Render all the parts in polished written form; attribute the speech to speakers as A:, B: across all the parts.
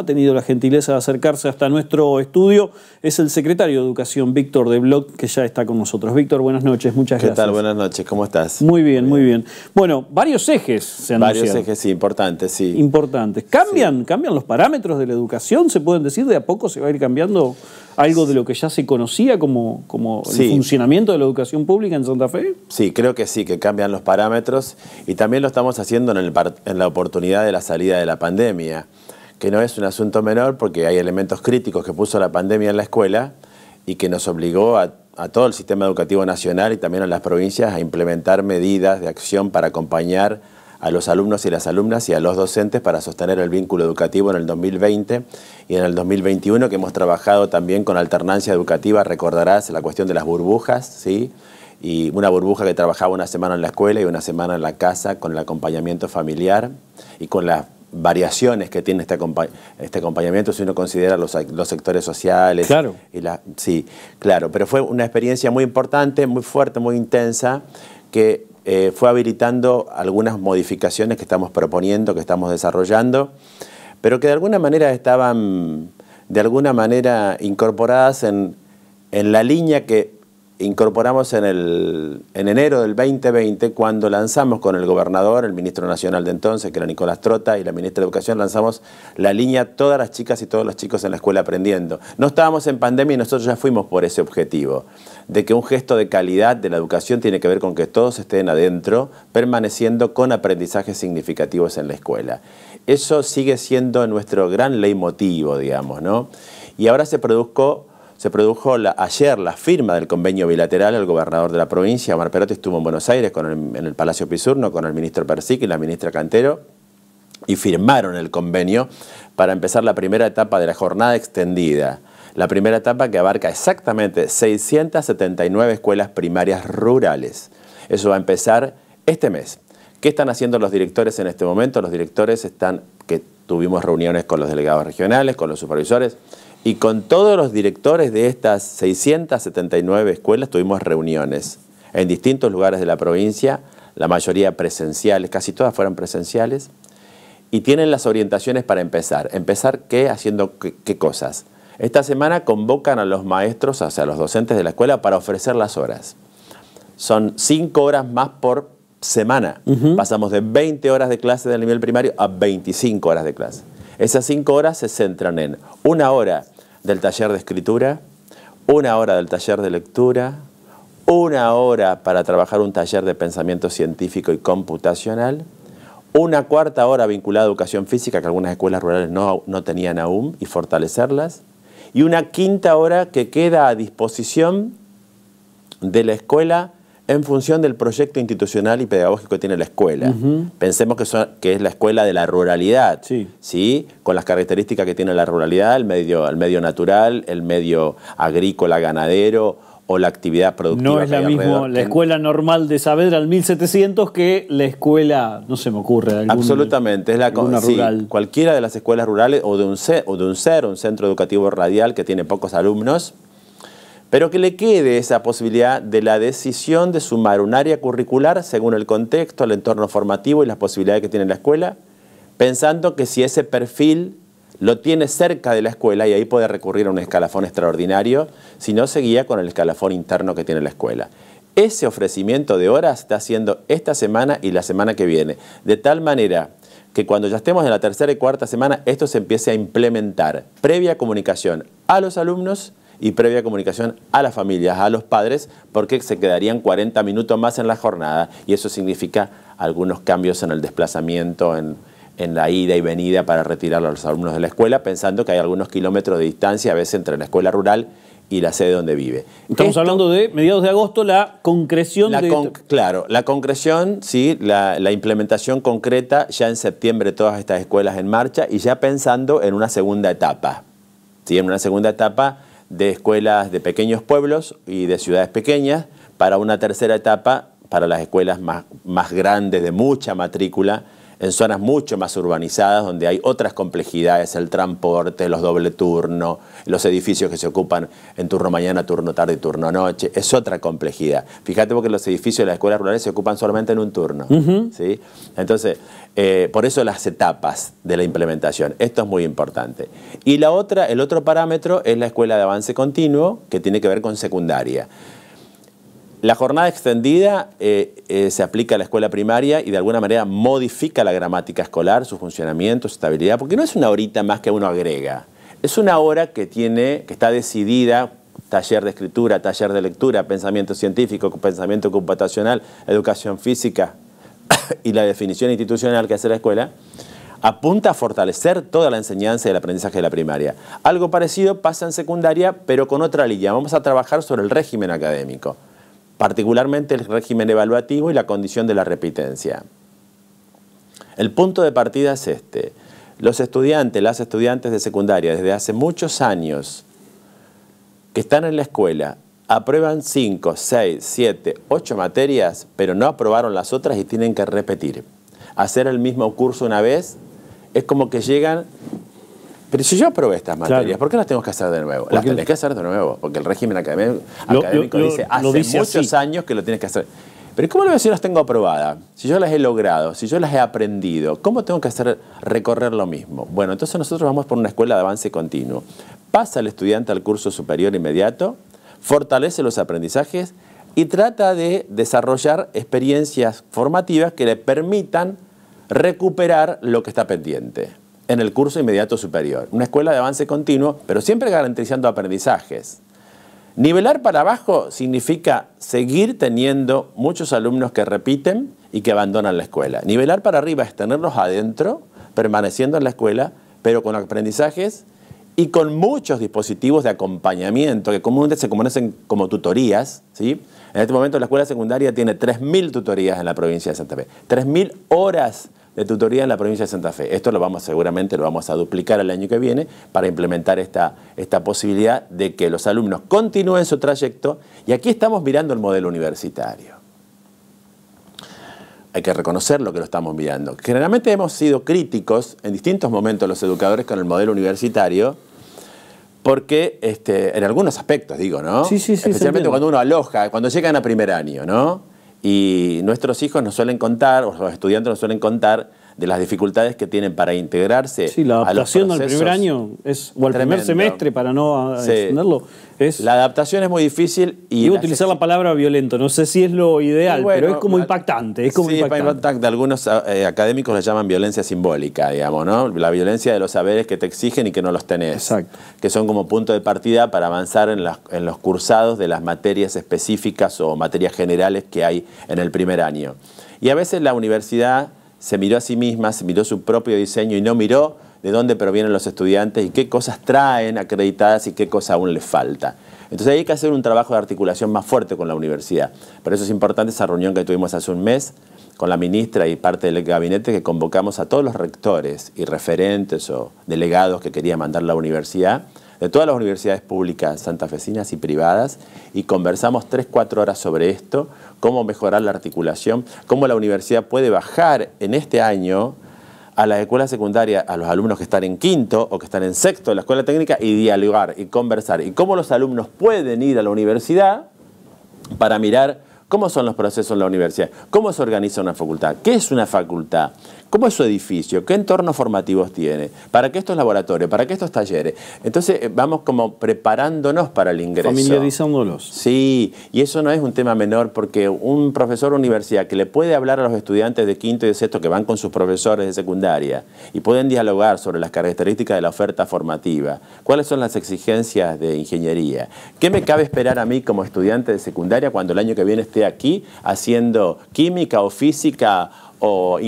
A: ha tenido la gentileza de acercarse hasta nuestro estudio. Es el secretario de Educación, Víctor de Bloch, que ya está con nosotros. Víctor, buenas noches, muchas gracias.
B: ¿Qué tal? Buenas noches, ¿cómo estás?
A: Muy bien, muy bien. Bueno, varios ejes se anunciaron.
B: Varios ejes, sí, importantes, sí.
A: Importantes. ¿Cambian los parámetros de la educación? ¿Se pueden decir? ¿De a poco se va a ir cambiando algo de lo que ya se conocía como el funcionamiento de la educación pública en Santa Fe?
B: Sí, creo que sí, que cambian los parámetros y también lo estamos haciendo en la oportunidad de la salida de la pandemia, que no es un asunto menor porque hay elementos críticos que puso la pandemia en la escuela y que nos obligó a todo el sistema educativo nacional y también a las provincias a implementar medidas de acción para acompañar a los alumnos y las alumnas y a los docentes para sostener el vínculo educativo en el 2020 y en el 2021, que hemos trabajado también con alternancia educativa. Recordarás la cuestión de las burbujas, ¿sí? Y una burbuja que trabajaba una semana en la escuela y una semana en la casa con el acompañamiento familiar y con las variaciones que tiene este acompañamiento si uno considera los sectores sociales.
A: Claro.
B: Sí, claro, pero fue una experiencia muy importante, muy fuerte, muy intensa, que fue habilitando algunas modificaciones que estamos proponiendo, que estamos desarrollando, pero que de alguna manera estaban incorporadas en la línea que incorporamos en enero del 2020, cuando lanzamos con el gobernador, el ministro nacional de entonces, que era Nicolás Trota, y la ministra de Educación, lanzamos la línea Todas las chicas y todos los chicos en la escuela aprendiendo. No estábamos en pandemia y nosotros ya fuimos por ese objetivo, de que un gesto de calidad de la educación tiene que ver con que todos estén adentro, permaneciendo con aprendizajes significativos en la escuela. Eso sigue siendo nuestro gran leitmotiv, digamos, ¿no? Y ahora se produjo ayer la firma del convenio bilateral. El gobernador de la provincia, Omar Perotti, estuvo en Buenos Aires en el Palacio Pisurno con el ministro Persic y la ministra Cantero y firmaron el convenio para empezar la primera etapa de la jornada extendida. La primera etapa que abarca exactamente 679 escuelas primarias rurales. Eso va a empezar este mes. ¿Qué están haciendo los directores en este momento? Los directores que tuvimos reuniones con los delegados regionales, con los supervisores, y con todos los directores de estas 679 escuelas tuvimos reuniones en distintos lugares de la provincia, la mayoría presenciales, casi todas fueron presenciales, y tienen las orientaciones para empezar. ¿Empezar qué? Haciendo qué cosas. Esta semana convocan a los maestros, o sea, a los docentes de la escuela, para ofrecer las horas. Son 5 horas más por semana. Pasamos de 20 horas de clase del nivel primario a 25 horas de clase. Esas 5 horas se centran en 1 hora del taller de escritura, 1 hora del taller de lectura, 1 hora para trabajar un taller de pensamiento científico y computacional, 1/4 hora vinculada a educación física, que algunas escuelas rurales no tenían aún, y fortalecerlas, y 1/5 hora que queda a disposición de la escuela en función del proyecto institucional y pedagógico que tiene la escuela. Pensemos que es la escuela de la ruralidad, ¿sí? Con las características que tiene la ruralidad, el medio natural, el medio agrícola, ganadero o la actividad productiva.
A: No es la misma la escuela normal de Saavedra al 1700 que la escuela, no se me ocurre.
B: Absolutamente, es
A: rural.
B: Cualquiera de las escuelas rurales o de un centro educativo radial que tiene pocos alumnos, pero que le quede esa posibilidad de la decisión de sumar un área curricular según el contexto, el entorno formativo y las posibilidades que tiene la escuela, pensando que si ese perfil lo tiene cerca de la escuela, y ahí puede recurrir a un escalafón extraordinario, si no se guía con el escalafón interno que tiene la escuela. Ese ofrecimiento de horas está haciendo esta semana y la semana que viene, de tal manera que cuando ya estemos en la tercera y cuarta semana, esto se empiece a implementar, previa comunicación a los alumnos y previa comunicación a las familias, a los padres, porque se quedarían 40 minutos más en la jornada y eso significa algunos cambios en el desplazamiento, en la ida y venida para retirar a los alumnos de la escuela, pensando que hay algunos kilómetros de distancia a veces entre la escuela rural y la sede donde vive.
A: Estamos hablando de mediados de agosto, la concreción
B: Claro, la concreción, sí, la implementación concreta ya en septiembre, todas estas escuelas en marcha y ya pensando en una segunda etapa, ¿sí? En una segunda etapa de escuelas de pequeños pueblos y de ciudades pequeñas, para una tercera etapa para las escuelas más grandes, de mucha matrícula, en zonas mucho más urbanizadas, donde hay otras complejidades, el transporte, los doble turno, los edificios que se ocupan en turno mañana, turno tarde y turno noche, es otra complejidad. Fíjate porque los edificios de las escuelas rurales se ocupan solamente en un turno. ¿Sí? Entonces, por eso las etapas de la implementación. Esto es muy importante. Y el otro parámetro es la escuela de avance continuo, que tiene que ver con secundaria. La jornada extendida se aplica a la escuela primaria y de alguna manera modifica la gramática escolar, su funcionamiento, su estabilidad, porque no es una horita más que uno agrega. Es una hora que está decidida, taller de escritura, taller de lectura, pensamiento científico, pensamiento computacional, educación física y la definición institucional que hace la escuela, apunta a fortalecer toda la enseñanza y el aprendizaje de la primaria. Algo parecido pasa en secundaria, pero con otra línea. Vamos a trabajar sobre el régimen académico, particularmente el régimen evaluativo y la condición de la repitencia. El punto de partida es este. Los estudiantes, las estudiantes de secundaria, desde hace muchos años que están en la escuela, aprueban 5, 6, 7, 8 materias, pero no aprobaron las otras y tienen que repetir. Hacer el mismo curso una vez es como que llegan... Pero si yo aprobé estas materias, claro, ¿por qué las tengo que hacer de nuevo? Las tenés que hacer de nuevo, porque el régimen académico dice hace muchos años que lo tienes que hacer. Pero ¿cómo lo voy a decir las tengo aprobadas? Si yo las he logrado, si yo las he aprendido, ¿cómo tengo que hacer recorrer lo mismo? Bueno, entonces nosotros vamos por una escuela de avance continuo. Pasa el estudiante al curso superior inmediato, fortalece los aprendizajes y trata de desarrollar experiencias formativas que le permitan recuperar lo que está pendiente en el curso inmediato superior. Una escuela de avance continuo, pero siempre garantizando aprendizajes. Nivelar para abajo significa seguir teniendo muchos alumnos que repiten y que abandonan la escuela. Nivelar para arriba es tenerlos adentro, permaneciendo en la escuela, pero con aprendizajes y con muchos dispositivos de acompañamiento que comúnmente se conocen como tutorías, ¿sí? En este momento la escuela secundaria tiene 3.000 tutorías en la provincia de Santa Fe. 3.000 horas de tutoría en la provincia de Santa Fe. Esto seguramente lo vamos a duplicar el año que viene para implementar esta posibilidad de que los alumnos continúen su trayecto. Y aquí estamos mirando el modelo universitario. Hay que reconocer lo que lo estamos mirando. Generalmente hemos sido críticos en distintos momentos los educadores con el modelo universitario, porque en algunos aspectos, digo, ¿no? Sí, especialmente cuando uno aloja, cuando llegan a primer año, ¿no? Y nuestros hijos nos suelen contar, o los estudiantes nos suelen contar de las dificultades que tienen para integrarse.
A: Sí, la adaptación al primer año o al primer semestre, para no extenderlo.
B: La adaptación es muy difícil.
A: Iba a utilizar la palabra violento, no sé si es lo ideal, bueno, pero es como impactante. Es como
B: impactante. Algunos académicos le llaman violencia simbólica, digamos, ¿no? La violencia de los saberes que te exigen y que no los tenés.
A: Exacto.
B: Que son como punto de partida para avanzar en los cursados de las materias específicas o materias generales que hay en el primer año. Y a veces la universidad se miró a sí misma, se miró su propio diseño y no miró de dónde provienen los estudiantes y qué cosas traen acreditadas y qué cosa aún les falta. Entonces hay que hacer un trabajo de articulación más fuerte con la universidad. Por eso es importante esa reunión que tuvimos hace un mes con la ministra y parte del gabinete, que convocamos a todos los rectores y referentes o delegados que quería mandar la universidad, de todas las universidades públicas santafesinas y privadas, y conversamos 3-4 horas sobre esto, cómo mejorar la articulación, cómo la universidad puede bajar en este año a la escuela secundaria, a los alumnos que están en quinto o que están en sexto de la escuela técnica, y dialogar y conversar, y cómo los alumnos pueden ir a la universidad para mirar cómo son los procesos en la universidad, cómo se organiza una facultad, qué es una facultad, cómo es su edificio, qué entornos formativos tiene, para qué estos laboratorios, para qué estos talleres. Entonces vamos como preparándonos para el ingreso.
A: Familiarizándolos.
B: Sí, y eso no es un tema menor, porque un profesor de universidad que le puede hablar a los estudiantes de quinto y de sexto que van con sus profesores de secundaria y pueden dialogar sobre las características de la oferta formativa, cuáles son las exigencias de ingeniería, qué me cabe esperar a mí como estudiante de secundaria cuando el año que viene esté aquí haciendo química o física o,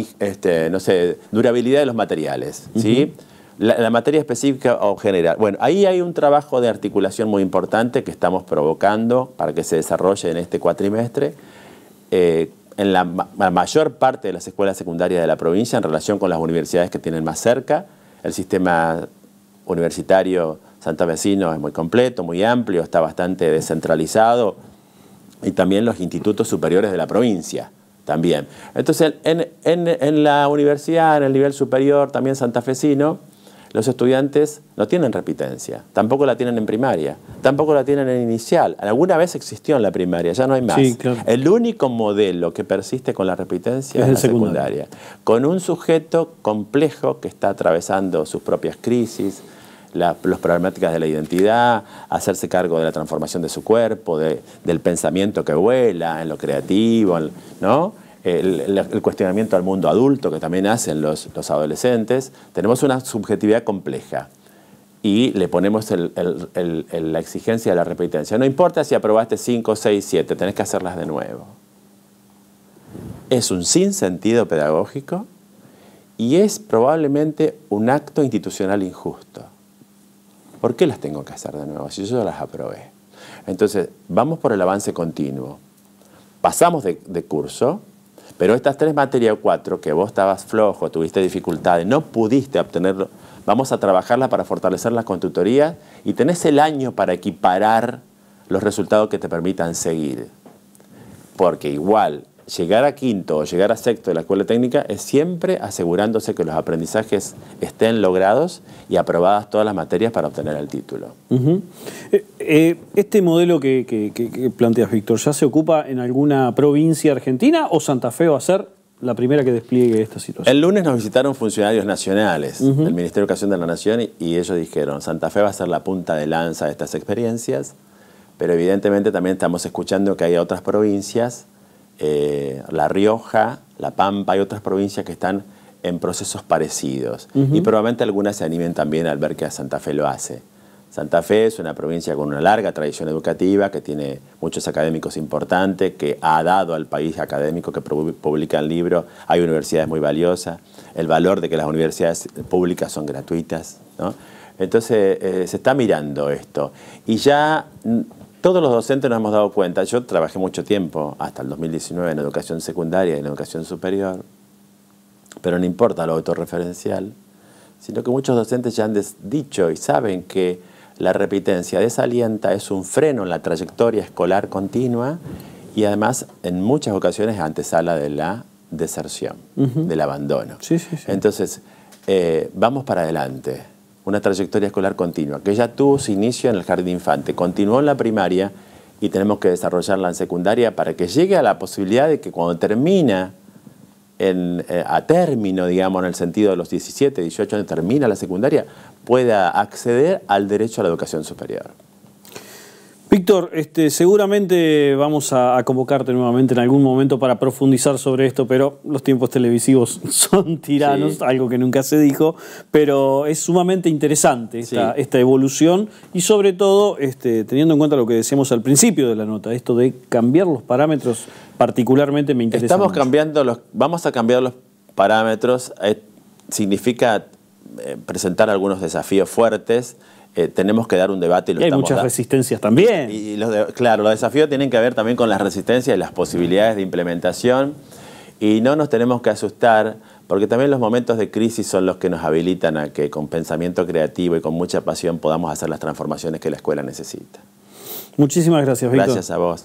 B: no sé, durabilidad de los materiales, ¿sí? La materia específica o general. Bueno, ahí hay un trabajo de articulación muy importante que estamos provocando para que se desarrolle en este cuatrimestre en la mayor parte de las escuelas secundarias de la provincia en relación con las universidades que tienen más cerca. El sistema universitario santafesino es muy completo, muy amplio, está bastante descentralizado, y también los institutos superiores de la provincia también. Entonces, En la universidad, en el nivel superior, también santafesino, los estudiantes no tienen repitencia, tampoco la tienen en primaria, tampoco la tienen en inicial. Alguna vez existió en la primaria, ya no hay más.
A: Sí, claro.
B: El único modelo que persiste con la repitencia es la secundaria, con un sujeto complejo que está atravesando sus propias crisis, las problemáticas de la identidad, hacerse cargo de la transformación de su cuerpo, del pensamiento que vuela, en lo creativo, ¿no? El cuestionamiento al mundo adulto que también hacen los adolescentes. Tenemos una subjetividad compleja y le ponemos la exigencia de la repitencia. No importa si aprobaste 5, 6, 7, tenés que hacerlas de nuevo. Es un sinsentido pedagógico y es probablemente un acto institucional injusto. ¿Por qué las tengo que hacer de nuevo si yo las aprobé? Entonces, vamos por el avance continuo. Pasamos de curso, pero estas 3 materias o 4 que vos estabas flojo, tuviste dificultades, no pudiste obtenerlo, vamos a trabajarla para fortalecerlas con tutoría y tenés el año para equiparar los resultados que te permitan seguir. Porque igual, llegar a quinto o llegar a sexto de la escuela técnica es siempre asegurándose que los aprendizajes estén logrados y aprobadas todas las materias para obtener el título.
A: ¿Este modelo que planteas, Víctor, ya se ocupa en alguna provincia argentina o Santa Fe va a ser la primera que despliegue esta situación?
B: El lunes nos visitaron funcionarios nacionales del Ministerio de Educación de la Nación y ellos dijeron, Santa Fe va a ser la punta de lanza de estas experiencias, pero evidentemente también estamos escuchando que hay otras provincias, La Rioja, La Pampa, hay otras provincias que están en procesos parecidos y probablemente algunas se animen también al ver que Santa Fe lo hace. Santa Fe es una provincia con una larga tradición educativa, que tiene muchos académicos importantes, que ha dado al país académicos que publican libros, hay universidades muy valiosas, el valor de que las universidades públicas son gratuitas, ¿no? Entonces se está mirando esto y ya todos los docentes nos hemos dado cuenta. Yo trabajé mucho tiempo, hasta el 2019, en educación secundaria y en educación superior, pero no importa lo autorreferencial, sino que muchos docentes ya han dicho y saben que la repitencia desalienta, es un freno en la trayectoria escolar continua y además en muchas ocasiones antesala de la deserción, del abandono.
A: Sí, sí, sí.
B: Entonces, vamos para adelante. Una trayectoria escolar continua, que ya tuvo su inicio en el jardín de infante, continuó en la primaria y tenemos que desarrollarla en secundaria para que llegue a la posibilidad de que cuando termina, a término, digamos, en el sentido de los 17, 18 años, termina la secundaria, pueda acceder al derecho a la educación superior.
A: Víctor, seguramente vamos a convocarte nuevamente en algún momento para profundizar sobre esto, pero los tiempos televisivos son tiranos, sí. Algo que nunca se dijo, pero es sumamente interesante esta evolución y sobre todo teniendo en cuenta lo que decíamos al principio de la nota, esto de cambiar los parámetros particularmente me interesa mucho.
B: Vamos a cambiar los parámetros, significa presentar algunos desafíos fuertes. Tenemos que dar un debate y
A: hay muchas resistencias también.
B: Claro, los desafíos tienen que ver también con las resistencias y las posibilidades de implementación y no nos tenemos que asustar porque también los momentos de crisis son los que nos habilitan a que con pensamiento creativo y con mucha pasión podamos hacer las transformaciones que la escuela necesita.
A: Muchísimas gracias, Víctor.
B: Gracias a vos.